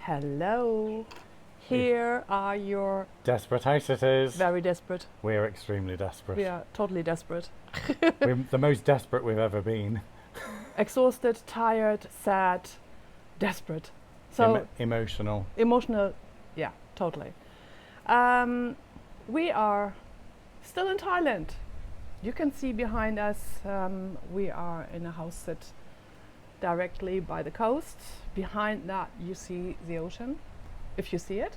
Hello. Here are your Desperate house sitters. very desperate. We're extremely desperate. We are totally desperate. We're the most desperate we've ever been. Exhausted, tired, sad, desperate. So Emotional. emotional, yeah, totally. We are still in Thailand. You can see behind us, we are in a house sit directly by the coast. Behind that you see the ocean, if you see it.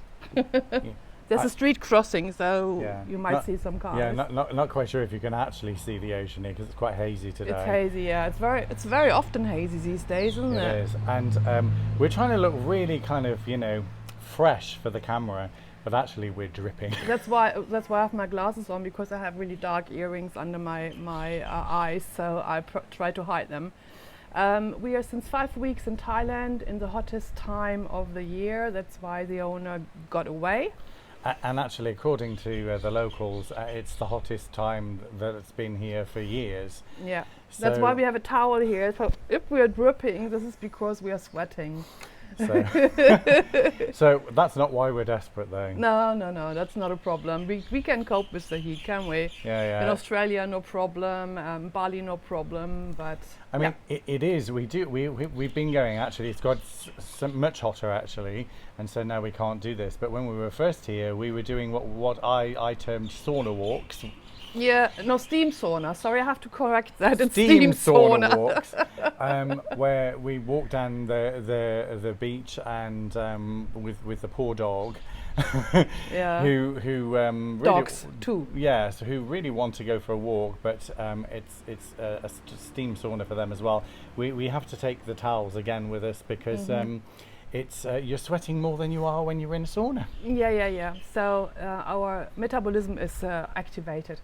There's a street crossing, so you might see some cars. Yeah, not quite sure if you can actually see the ocean here because it's quite hazy today. It's hazy, yeah. It's very often hazy these days, isn't it? It is, and we're trying to look really kind of, fresh for the camera, but actually we're dripping. That's why I have my glasses on, because I have really dark earrings under my eyes, so I try to hide them. We are since 5 weeks in Thailand in the hottest time of the year. That's why the owner got away. And actually, according to the locals, it's the hottest time that it's been here for years. Yeah, so that's why we have a towel here. So if we are dripping, this is because we are sweating. So that's not why we're desperate, though. No, that's not a problem. We can cope with the heat, can we? Yeah. In Australia, no problem. Bali, no problem. But I mean, it is. We've been going. Actually, it's got much hotter actually, and so now we can't do this. But when we were first here, we were doing what I termed sauna walks. Yeah, no, steam sauna. Sorry, I have to correct that. It's Steam sauna walks, where we walk down the beach and with the poor dog, yeah, who really dogs too. Yeah, so who really want to go for a walk, but it's a steam sauna for them as well. We have to take the towels again with us because. It's you're sweating more than you are when you're in a sauna. Yeah. So our metabolism is activated.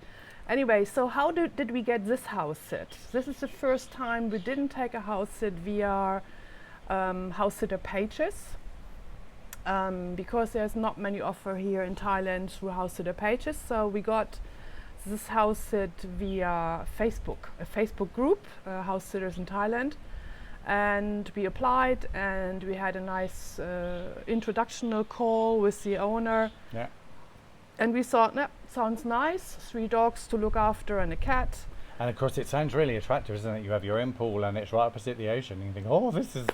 Anyway, so how did we get this house sit? This is the first time we didn't take a house sit via house sitter pages, because there's not many offer here in Thailand through house sitter pages. So we got this house sit via Facebook, a Facebook group, house sitters in Thailand. And we applied, and we had a nice introductional call with the owner. Yeah. And we thought, sounds nice. 3 dogs to look after and a cat. And of course, it sounds really attractive, isn't it? You have your own pool, and it's right opposite the ocean. And you think, oh, this is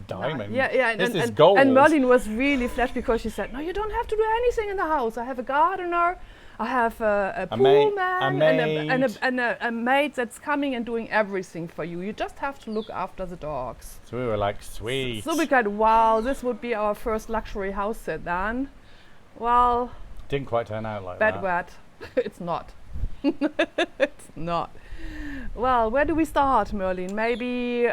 diamond. Yeah. This is gold. And Merlin was really flashed because she said, no, you don't have to do anything in the house. I have a gardener. I have a pool man and a maid that's coming and doing everything for you. You just have to look after the dogs. So we were like, sweet. So we got, wow, this would be our first luxury house sit then. Well, didn't quite turn out like bad that. word. It's not. It's not. Well, where do we start, Merlin? Maybe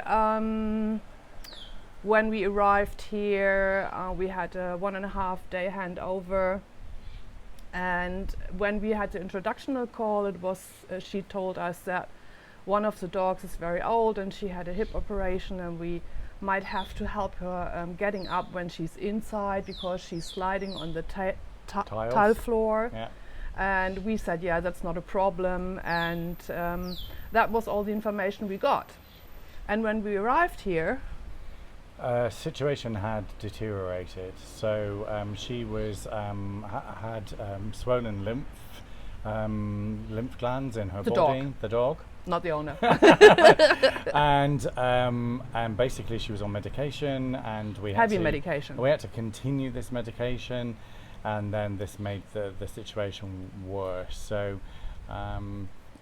when we arrived here, we had a 1.5 day handover. And when we had the introductional call, it was she told us that one of the dogs is very old and she had a hip operation, and we might have to help her getting up when she's inside because she's sliding on the tile floor. Yeah. And we said, yeah, that's not a problem. And that was all the information we got. And when we arrived here, situation had deteriorated, so she was had swollen lymph glands in her body. The dog, not the owner. and basically she was on medication, and we had heavy medication. We had to continue this medication, and then this made the situation worse. So.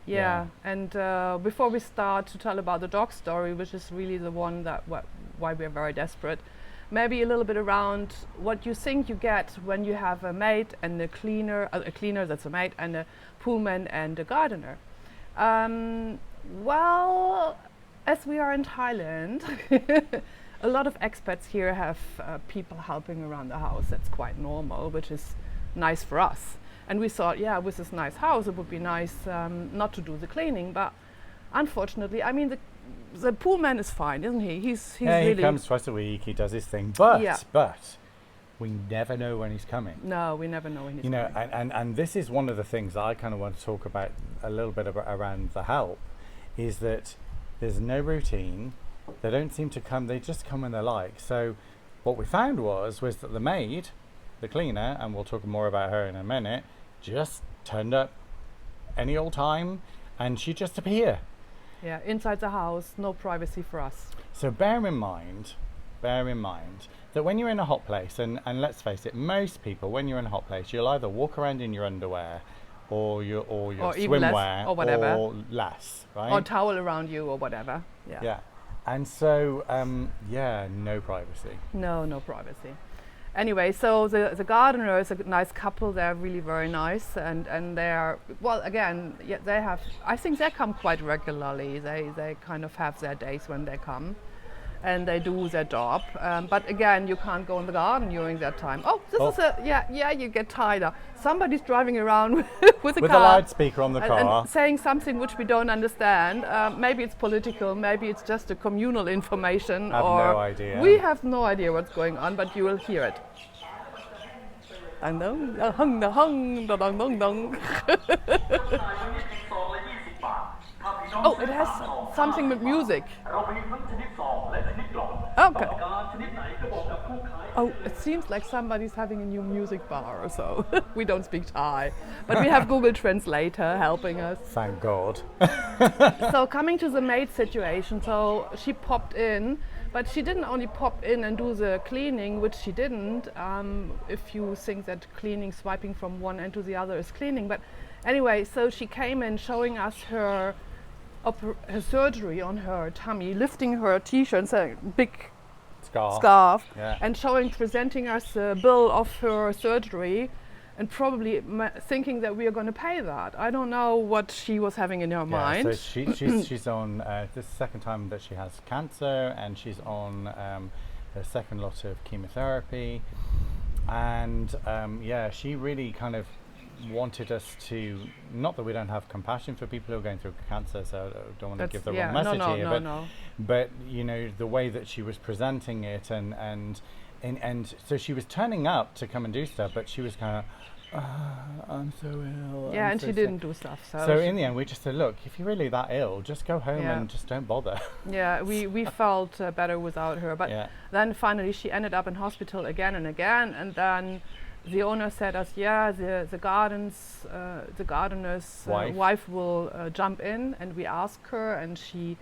Yeah, and before we start to tell about the dog story, which is really the one that why we're very desperate, maybe a little bit around what you think you get when you have a maid and a cleaner that's a maid, and a poolman and a gardener. Well, as we are in Thailand, a lot of expats here have people helping around the house. That's quite normal, which is nice for us. And we thought, yeah, with this nice house, it would be nice not to do the cleaning. But unfortunately, I mean, the pool man is fine, isn't he? He's really... he comes twice a week, he does his thing. But we never know when he's coming. No, we never know when he's coming. And this is one of the things that I kind of want to talk about a little bit around the help, is that there's no routine. They don't seem to come, they just come when they like. So what we found was that the maid, the cleaner, and we'll talk more about her in a minute, just turned up any old time, and she'd just appear. Yeah, inside the house, no privacy for us. So bear in mind that when you're in a hot place, and let's face it, most people, when you're in a hot place, you'll either walk around in your underwear or your swimwear, or whatever, or less, right? or towel around you or whatever. Yeah. And so, no privacy. No privacy. Anyway, so the gardener is a nice couple. They're really very nice, and they're, well, again, they have, I think they come quite regularly. They kind of have their days when they come, and they do their job. But again, you can't go in the garden during that time. You get tired. Somebody's driving around with a with car. a loudspeaker on the car. And saying something which we don't understand. Maybe it's political, maybe it's just a communal information. I have no idea. We have no idea what's going on, but you will hear it. Oh, it has something with music. Okay. Oh, it seems like somebody's having a new music bar or so. We don't speak Thai, but we have Google Translator helping us. Thank God. So coming to the maid situation, so she popped in, but she didn't only pop in and do the cleaning, which she didn't, if you think that cleaning, swiping from one end to the other is cleaning. But anyway, so she came in showing us her surgery on her tummy, lifting her t-shirt, a big scarf, yeah. And presenting us the bill of her surgery, and probably thinking that we are going to pay that. I don't know what she was having in her mind. So she's on this second time that she has cancer, and she's on her second lot of chemotherapy, and she really kind of wanted us to, not that we don't have compassion for people who are going through cancer, so I don't want to give the wrong message here, but you know, the way that she was presenting it, and so she was turning up to come and do stuff, but she was kind of, I'm so ill. Yeah, and so she didn't do stuff. So in the end, we just said, look, if you're really that ill, just go home and just don't bother. Yeah, we felt better without her, but then finally she ended up in hospital again and again, and then the owner said us, the gardener's wife will jump in, and we asked her, and she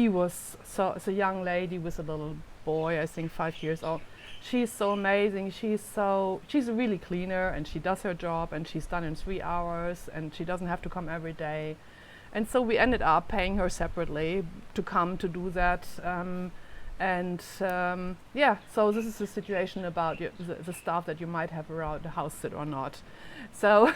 was a young lady with a little boy, I think 5 years old. She's so amazing. She's a really cleaner, and she does her job, and she's done in 3 hours, and she doesn't have to come every day. And so we ended up paying her separately to come to do that. So this is the situation about the staff that you might have around the house sit or not. So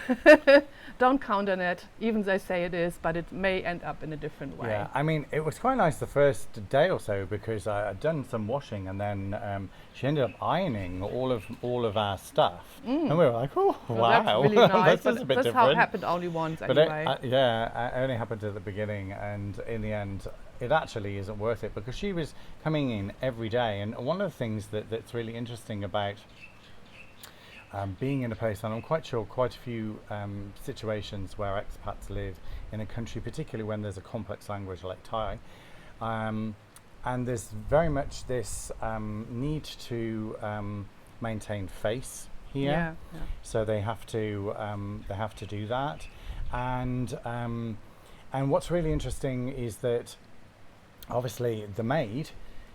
don't count on it, even they say it is, but it may end up in a different way. Yeah, I mean, it was quite nice the first day or so, because I had done some washing, and then she ended up ironing all of our stuff, and we were like, oh, well, wow, that's really nice. this is a bit that's different. How it happened only once anyway. But it only happened at the beginning, and in the end, it actually isn't worth it, because she was coming in every day. And one of the things that's really interesting about being in a place, and I'm quite sure quite a few situations where expats live in a country, particularly when there's a complex language like Thai, and there's very much this need to maintain face here. Yeah. So they have to do that, and what's really interesting is that obviously the maid,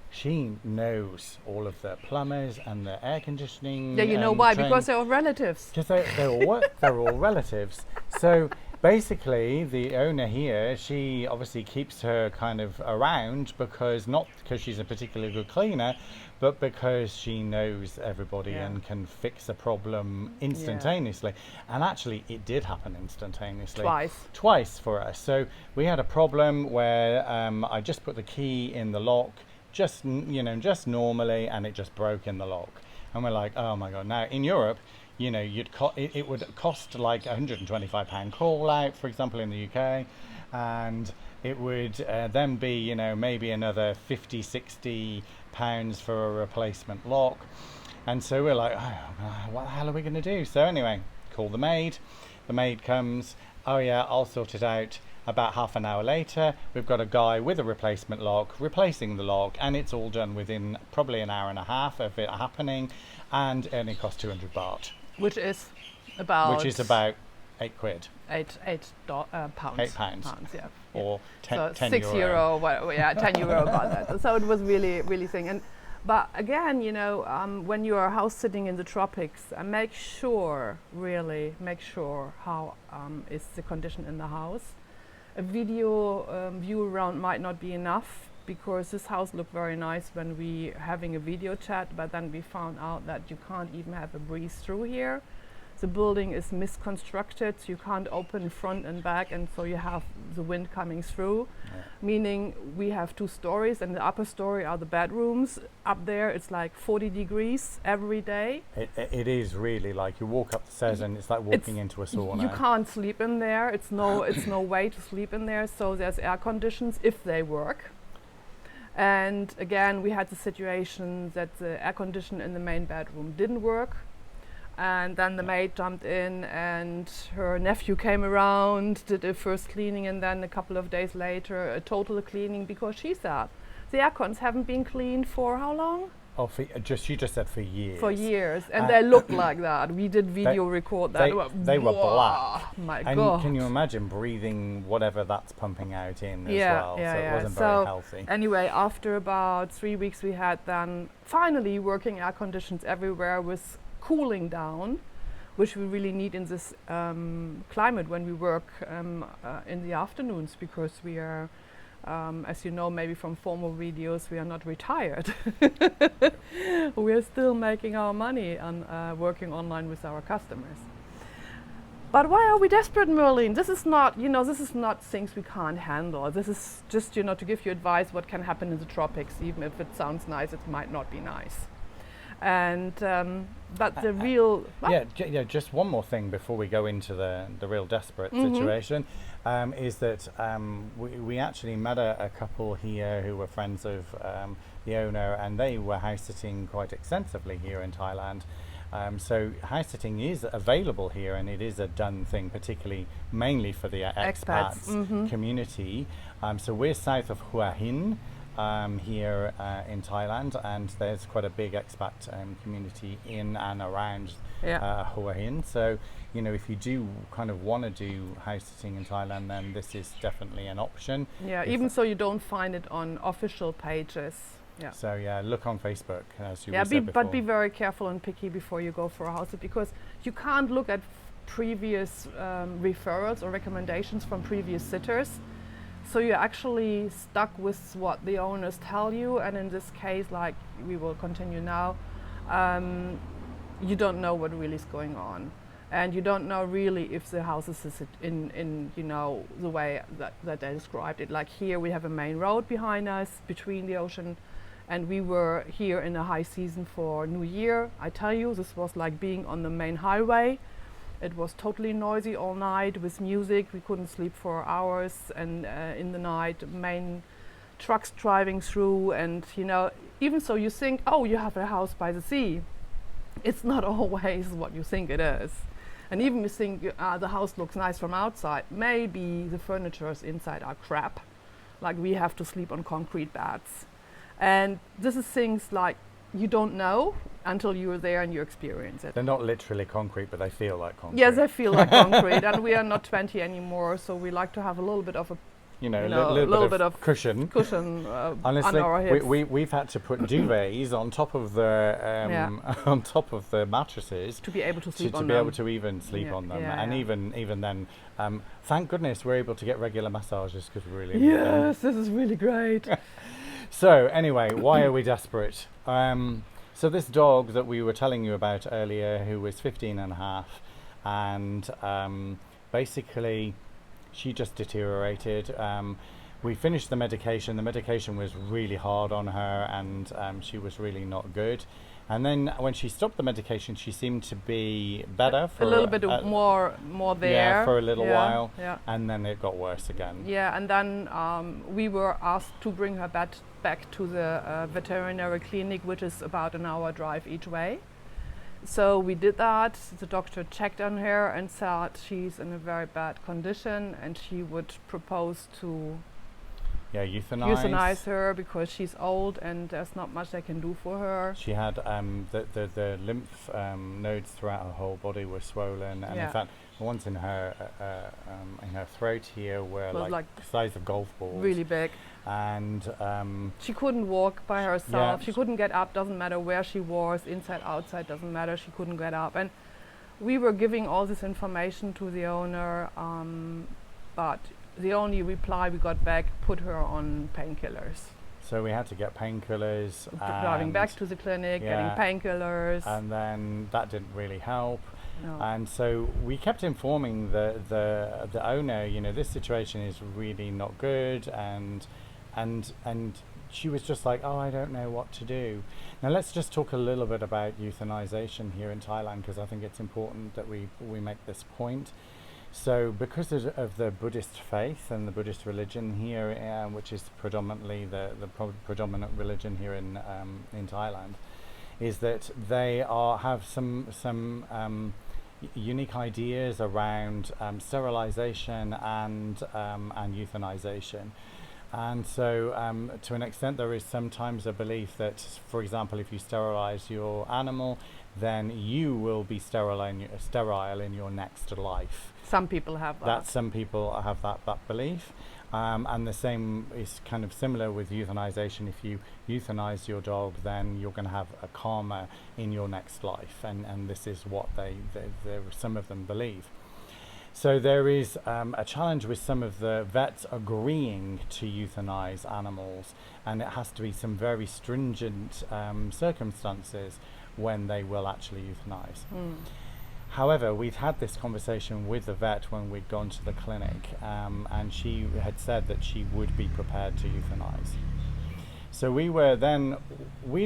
she knows all of the plumbers and the air conditioning. Yeah, you know why? Because they're all relatives. Because they're all relatives. So basically, the owner here, she obviously keeps her kind of around, not because she's a particularly good cleaner, but because she knows everybody and can fix a problem instantaneously. And actually, it did happen instantaneously. Twice for us. So we had a problem where I just put the key in the lock, just normally, and it just broke in the lock. And we're like, oh my God. Now in Europe, it would cost like £125 call out, for example, in the UK, and it would then be maybe another 50-60 pounds for a replacement lock. And so we're like, oh, what the hell are we going to do? So anyway, call the maid. The maid comes. Oh yeah, I'll sort it out. About half an hour later, we've got a guy with a replacement lock replacing the lock, and it's all done within probably an hour and a half of it happening, and only cost 200 baht, which is about £8. £8 £8. yeah. Or 10, so 10 €6, euro. well, yeah, €10 about that. So it was really thing. But again, when you are house sitting in the tropics, make sure how is the condition in the house. A video view around might not be enough, because this house looked very nice when we having a video chat, but then we found out that you can't even have a breeze through here. The building is misconstructed, so you can't open front and back, and so you have the wind coming through, meaning we have 2 stories, and the upper story are the bedrooms. Up there it's like 40 degrees every day. It is really like you walk up the stairs and it's like walking into a sauna. You can't sleep in there. It's no way to sleep in there, so there's air conditions if they work. And again, we had the situation that the air condition in the main bedroom didn't work. And then the maid jumped in, and her nephew came around, did a first cleaning, and then a couple of days later a total cleaning, because she said the air cons haven't been cleaned for how long? Oh, she just said for years. For years, and they looked like that. We did video record that. They were black. My and God. Can you imagine breathing whatever that's pumping out in as well? So it wasn't very healthy. Anyway, after about 3 weeks, we had then finally working air conditions everywhere with cooling down, which we really need in this climate when we work in the afternoons, because we are, as you know, maybe from former videos, we are not retired. We are still making our money on working online with our customers. But why are we desperate, Merlin? This is not things we can't handle. This is just, to give you advice what can happen in the tropics. Even if it sounds nice, it might not be nice. And but the real just one more thing before we go into the real desperate situation, is that we actually met a couple here who were friends of the owner, and they were house sitting quite extensively here in Thailand. So house sitting is available here, and it is a done thing, particularly mainly for the expats community. So we're south of Hua Hin. Here in Thailand, and there's quite a big expat community in and around Hua Hin. So, if you do kind of want to do house sitting in Thailand, then this is definitely an option. Yeah, even so you don't find it on official pages. Yeah. So look on Facebook, as you said before. But be very careful and picky before you go for a house, because you can't look at previous referrals or recommendations from previous sitters. So you're actually stuck with what the owners tell you, and in this case, like we will continue now, you don't know what really is going on, and you don't know really if the house is in the way that they described it. Like here we have a main road behind us between the ocean, and we were here in a high season for New Year. I tell you, this was like being on the main highway. It was totally noisy all night with music. We couldn't sleep for hours, and in the night, main trucks driving through, and even so you think, oh, you have a house by the sea. It's not always what you think it is. And even you think the house looks nice from outside, maybe the furniture inside are crap. Like we have to sleep on concrete beds. And this is things like you don't know until you're there and you experience it. They're not literally concrete, but they feel like concrete. Yes, they feel like concrete, and we are not 20 anymore, so we like to have a little bit of a little bit of cushion on Honestly, our hips. we've had to put duvets on top of the on top of the mattresses to be able to sleep on them. them. Able to even sleep on them, and even then, thank goodness we're able to get regular massages, because we really need them. This is really great. So anyway, why are we desperate? So this dog that we were telling you about earlier, who was 15 and a half, and basically she just deteriorated. We finished the medication. The medication was really hard on her, and she was really not good. And then when she stopped the medication, she seemed to be better for a little bit more there. Yeah, for a little while. Yeah. And then it got worse again. Yeah, and then we were asked to bring her back to the veterinary clinic, which is about an hour drive each way. So we did that. The doctor checked on her and said she's in a very bad condition, and she would propose to euthanize her because she's old and there's not much they can do for her. She had the lymph nodes throughout her whole body were swollen, and in fact, the ones in her throat here were like the size of golf balls, really big. And she couldn't walk by herself. Yeah. She couldn't get up. Doesn't matter where she was, inside, outside, doesn't matter. She couldn't get up, and we were giving all this information to the owner, but the only reply we got back put her on painkillers. So we had to get painkillers. Driving back to the clinic, getting painkillers. And then that didn't really help. No. And so we kept informing the owner, you know, this situation is really not good, and she was just like, oh, I don't know what to do. Now let's just talk a little bit about euthanization here in Thailand, because I think it's important that we make this point. So because of the Buddhist faith and the Buddhist religion here, which is predominantly the predominant religion here in Thailand, is that they have some unique ideas around sterilization and euthanization. And so to an extent there is sometimes a belief that, for example, if you sterilize your animal, then you will be sterile in your next life. Some people have that. Some people have that belief. And the same is kind of similar with euthanization. If you euthanize your dog, then you're going to have a karma in your next life. And this is what some of them believe. So there is a challenge with some of the vets agreeing to euthanize animals, and it has to be some very stringent circumstances when they will actually euthanize. However, we've had this conversation with the vet when we'd gone to the clinic, and she had said that she would be prepared to euthanize. So we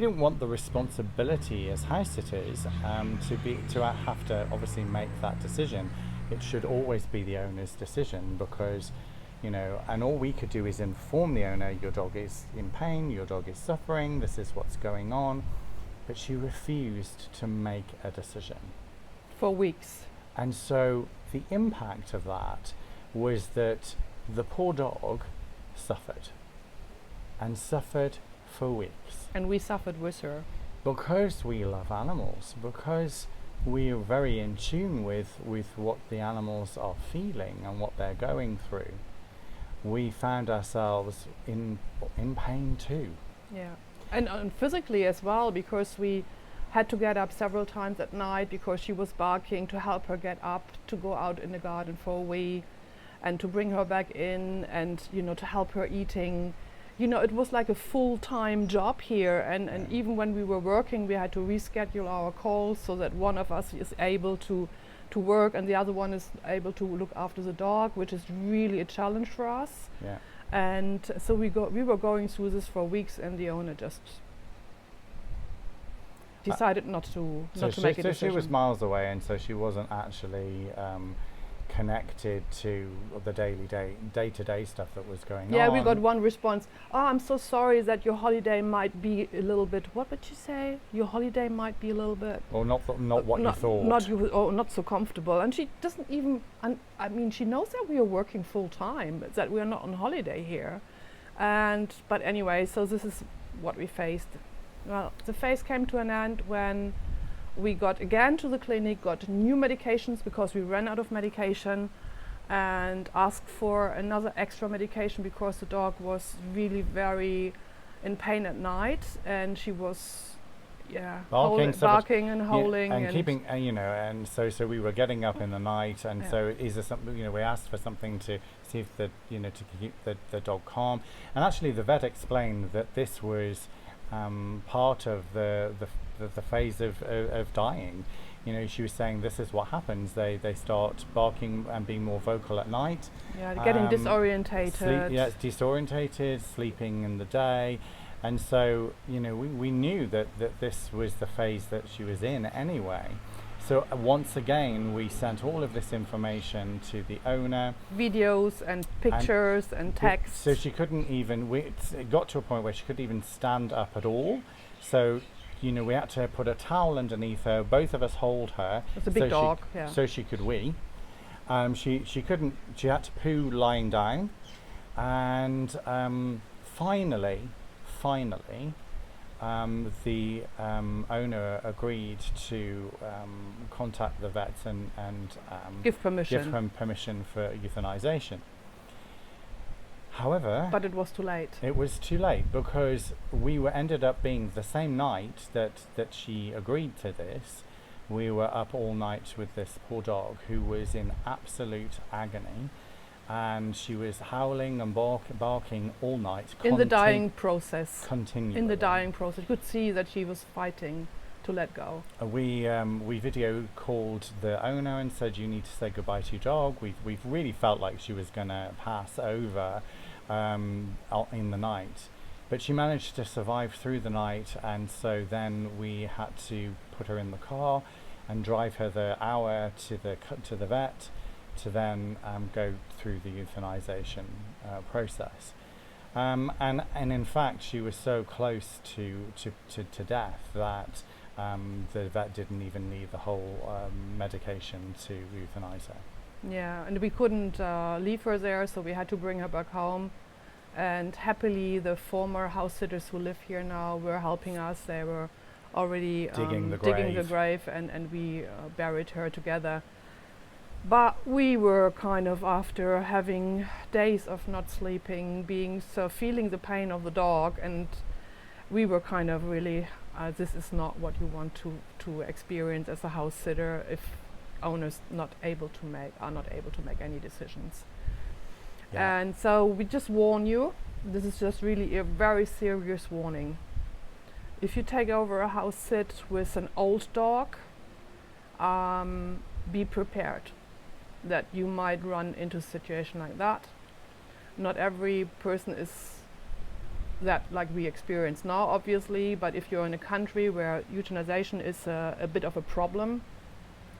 didn't want the responsibility as house sitters to have to obviously make that decision. It should always be the owner's decision, because, you know, and all we could do is inform the owner, your dog is in pain, your dog is suffering, this is what's going on. But she refused to make a decision. For weeks. And so the impact of that was that the poor dog suffered, and suffered for weeks. And we suffered with her. Because we love animals, because we are very in tune with what the animals are feeling and what they're going through, we found ourselves in pain too. Yeah, and physically as well, because we had to get up several times at night because she was barking, to help her get up, to go out in the garden for a wee, and to bring her back in, and, you know, to help her eating. You know, it was like a full-time job here, and even when we were working, we had to reschedule our calls so that one of us is able to work and the other one is able to look after the dog, which is really a challenge for us. Yeah. And so we were going through this for weeks, and the owner just decided not to make a decision. So she was miles away, and so she wasn't actually connected to the day-to-day stuff that was going on. Yeah, we got one response. Oh, I'm so sorry that your holiday might be a little bit. What would you say? Your holiday might be a little bit. Or not what you thought. Not so comfortable. And she doesn't even. I mean, she knows that we are working full time. That we are not on holiday here. But anyway, so this is what we faced. Well, the phase came to an end when we got again to the clinic, got new medications because we ran out of medication, and asked for another extra medication because the dog was really very in pain at night, and she was barking and howling, and keeping, and so we were getting up in the night, and so is there something, we asked for something to see if to keep the dog calm, and actually the vet explained that this was part of the phase of dying. She was saying this is what happens. They start barking and being more vocal at night. Yeah, getting disorientated. Disorientated, sleeping in the day. And so, we knew that this was the phase that she was in anyway. So once again, we sent all of this information to the owner. Videos and pictures and texts. So she couldn't even, it got to a point where she couldn't even stand up at all. So we had to put a towel underneath her, both of us hold her. It's a big dog, so she could wee. She couldn't, she had to poo lying down. And finally, the owner agreed to contact the vets and give permission for euthanization. However, but it was too late. It was too late, because we ended up being the same night that she agreed to this. We were up all night with this poor dog who was in absolute agony. And she was howling and barking all night. In the dying process. Continually. In the dying process. You could see that she was fighting to let go. We video called the owner and said, you need to say goodbye to your dog. We've really felt like she was going to pass over in the night. But she managed to survive through the night, and so then we had to put her in the car and drive her the hour to the vet, to then go through the euthanization process. And in fact, she was so close to death that the vet didn't even need the whole medication to euthanize her. Yeah, and we couldn't leave her there, so we had to bring her back home. And happily, the former house sitters who live here now were helping us. They were already digging the grave, and we buried her together. But we were kind of, after having days of not sleeping, feeling the pain of the dog, and we were kind of really, this is not what you want to experience as a house sitter if owners are not able to make any decisions. Yeah. And so we just warn you, this is just really a very serious warning. If you take over a house sit with an old dog, be prepared that you might run into a situation like that. Not every person is that like we experience now, obviously, but if you're in a country where euthanization is a bit of a problem,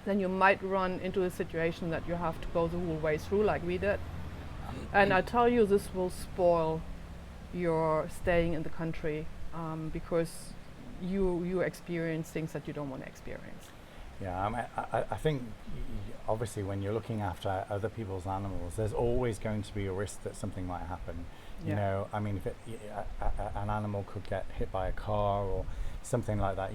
then you might run into a situation that you have to go the whole way through like we did. And I tell you, this will spoil your staying in the country, because you experience things that you don't want to experience. Yeah, I think obviously when you're looking after other people's animals, there's always going to be a risk that something might happen. You know, I mean, if an animal could get hit by a car or something like that,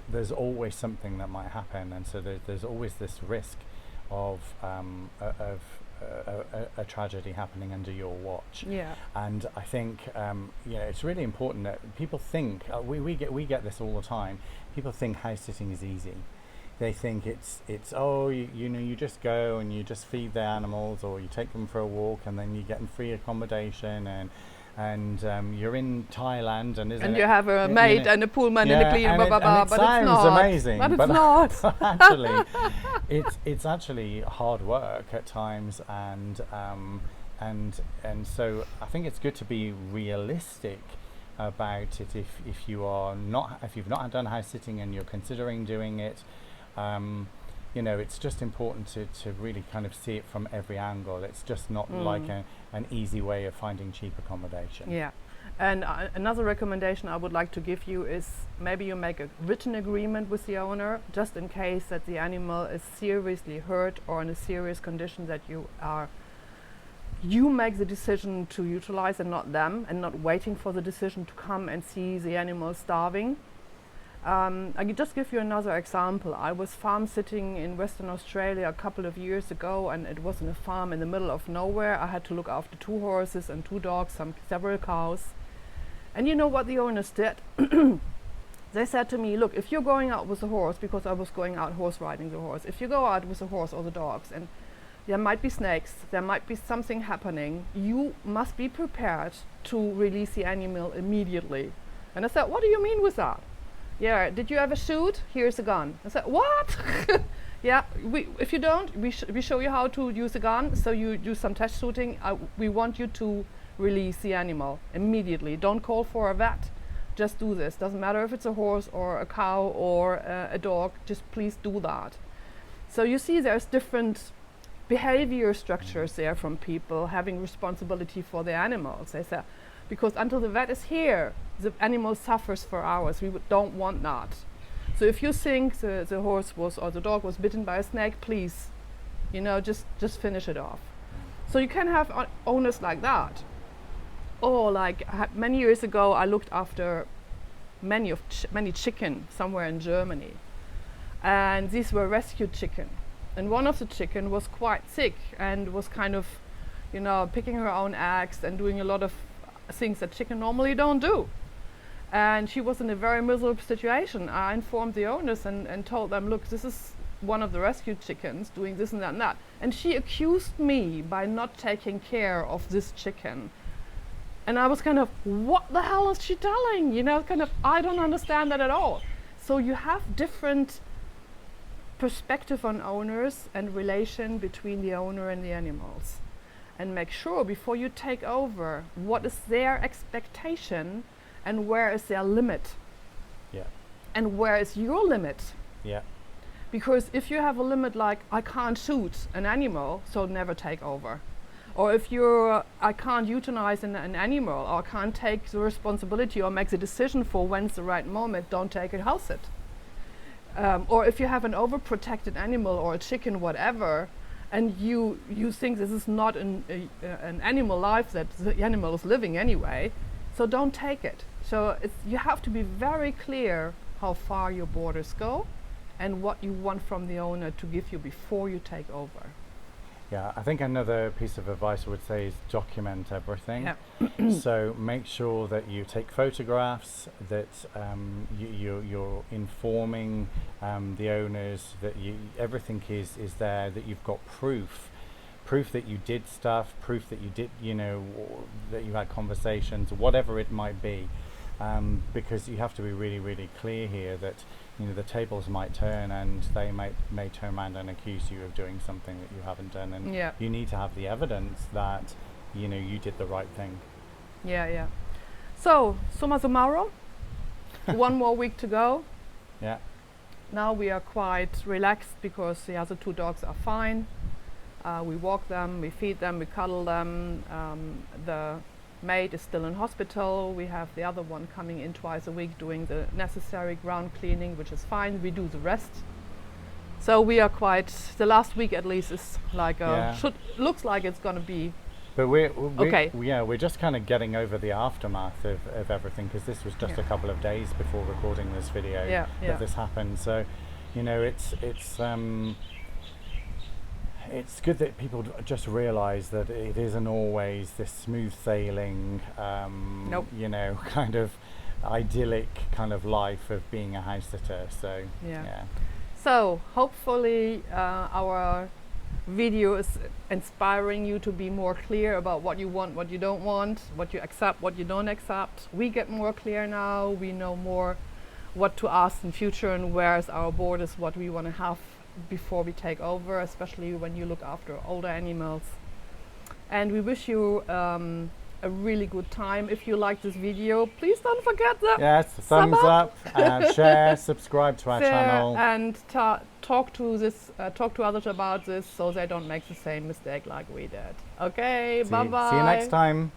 there's always something that might happen, and so there's always this risk of a tragedy happening under your watch. Yeah. And I think it's really important that people think we get this all the time. People think house sitting is easy. They think it's you just go and you just feed the animals, or you take them for a walk and then you get them free accommodation, and you're in Thailand and you have a maid and a poolman and a cleaner, but it's sounds not amazing, but it's not. Actually it's actually hard work at times, and so I think it's good to be realistic about it. If you've not done house sitting and you're considering doing it, it's just important to really kind of see it from every angle. It's just not like an easy way of finding cheap accommodation. Yeah, and another recommendation I would like to give you is maybe you make a written agreement with the owner, just in case that the animal is seriously hurt or in a serious condition, that you make the decision to utilize and not them, and not waiting for the decision to come and see the animal starving. I can just give you another example. I was farm sitting in Western Australia a couple of years ago, and it was in a farm in the middle of nowhere. I had to look after 2 horses and 2 dogs, several cows. And you know what the owners did? They said to me, look, if you're going out with a horse, because I was going out horse riding the horse, if you go out with a horse or the dogs and there might be snakes, there might be something happening, you must be prepared to release the animal immediately. And I said, what do you mean with that? Yeah, did you ever shoot? Here's a gun. I said, what? Yeah, if you don't, we show you how to use a gun. So you do some test shooting. We want you to release the animal immediately. Don't call for a vet. Just do this. Doesn't matter if it's a horse or a cow or a dog. Just please do that. So you see, there's different behavior structures there from people having responsibility for their animals. They say, because until the vet is here, the animal suffers for hours. We don't want that. So if you think the horse was or the dog was bitten by a snake, please, just finish it off. So you can have owners like that. Or like many years ago, I looked after many chicken somewhere in Germany, and these were rescued chicken. And one of the chicken was quite sick and was kind of, picking her own eggs and doing a lot of things that chicken normally don't do. And she was in a very miserable situation. I informed the owners and told them, look, this is one of the rescued chickens doing this and that and that. And she accused me by not taking care of this chicken. And I was kind of, what the hell is she telling? I don't understand that at all. So you have different perspective on owners and relation between the owner and the animals. And make sure before you take over, what is their expectation and where is their limit? Yeah. And where is your limit? Yeah. Because if you have a limit like, I can't shoot an animal, so never take over. Or if I can't euthanize an animal, or can't take the responsibility or make the decision for when's the right moment, don't take it, house it. Or if you have an overprotected animal or a chicken, whatever, and you think this is not an animal life that the animal is living anyway, so don't take it. So you have to be very clear how far your borders go and what you want from the owner to give you before you take over. Yeah, I think another piece of advice I would say is document everything. Yeah. So make sure that you take photographs, that you're informing the owners, that everything is there, that you've got proof that you did stuff, proof that you did, that you had conversations, whatever it might be, because you have to be really, really clear here that the tables might turn and they may turn around and accuse you of doing something that you haven't done, and you need to have the evidence that you did the right thing. Yeah. So summa summarum, 1 more week to go. Yeah. Now we are quite relaxed because the other 2 dogs are fine. We walk them, we feed them, we cuddle them. The mate is still in hospital. We have the other one coming in twice a week doing the necessary ground cleaning, which is fine. We do the rest. So we are the last week at least is like looks like it's going to be but we're okay. We're just kind of getting over the aftermath of everything, because this was just a couple of days before recording this video that this happened. So it's good that people just realise that it isn't always this smooth sailing, nope. Kind of idyllic kind of life of being a house sitter. So yeah. So hopefully our video is inspiring you to be more clear about what you want, what you don't want, what you accept, what you don't accept. We get more clear now. We know more what to ask in future and where is our borders, what we want to have before we take over, especially when you look after older animals. And we wish you a really good time. If you like this video, please don't forget the thumbs up, share, subscribe to our channel, and talk to others about this so they don't make the same mistake like we did. Okay, bye bye. See you next time.